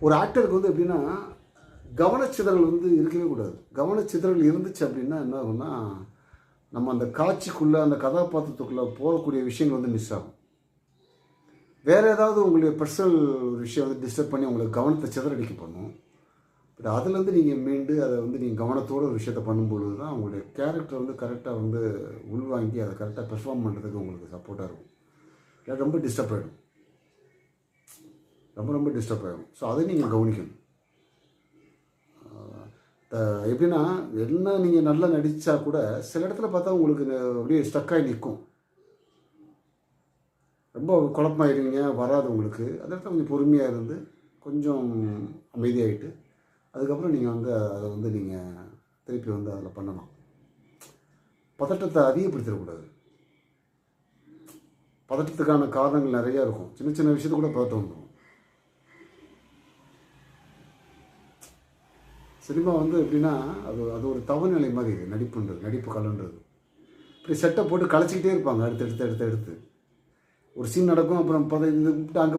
ஒரு ஆக்டருக்கு வந்து எப்படின்னா கவனச்சிதறல் வந்து இருக்கவே கூடாது. கவனச்சிதறல் இருந்துச்சு அப்படின்னா என்ன ஆகும்னா, நம்ம அந்த காட்சிக்குள்ளே அந்த கதாபாத்திரத்துக்குள்ளே போகக்கூடிய விஷயங்கள் வந்து மிஸ் ஆகும். வேறு ஏதாவது உங்களுடைய பர்சனல் ஒரு விஷயம் வந்து டிஸ்டர்ப் பண்ணி உங்களுக்கு கவனத்தை சிதறடிக்க பண்ணும். பட் அதுலேருந்து நீங்கள் மீண்டு அதை வந்து நீங்கள் கவனத்தோடு ஒரு விஷயத்தை பண்ணும்பொழுது தான் உங்களுடைய கேரக்டர் வந்து கரெக்டாக வந்து உள்வாங்கி அதை கரெக்டாக பெர்ஃபார்ம் பண்ணுறதுக்கு உங்களுக்கு சப்போர்ட்டாக இருக்கும். இல்லை ரொம்ப டிஸ்டர்ப் ஆகிடும். ரொம்ப ரொம்ப டிஸ்டர்ப் ஆகிடும். ஸோ அதை நீங்கள் கவனிக்கணும். எப்படின்னா என்ன நீங்கள் நல்லா நடித்தா கூட சில இடத்துல பார்த்தா உங்களுக்கு அப்படியே ஸ்டக்காகி நிற்கும். ரொம்ப குழப்பமாயிருவீங்க, வராது உங்களுக்கு. அந்த இடத்துல கொஞ்சம் பொறுமையாக இருந்து கொஞ்சம் அமைதியாகிட்டு அதுக்கப்புறம் நீங்கள் வந்து அதை வந்து நீங்கள் திருப்பி வந்து அதில் பண்ணலாம். பதட்டத்தை அதிகப்படுத்திடக்கூடாது. பதட்டத்துக்கான காரணங்கள் நிறையா இருக்கும். சின்ன சின்ன விஷயத்து கூட பதட்டம் வந்துடும். சினிமா வந்து எப்படின்னா அது அது ஒரு தவநிலை மாதிரி இது நடிப்புன்றது, நடிப்பு கலைன்றது. இப்படி செட்டை போட்டு கலைச்சிக்கிட்டே இருப்பாங்க அடுத்தடுத்து. ஒரு சீன் நடக்கும், அப்புறம் அங்கே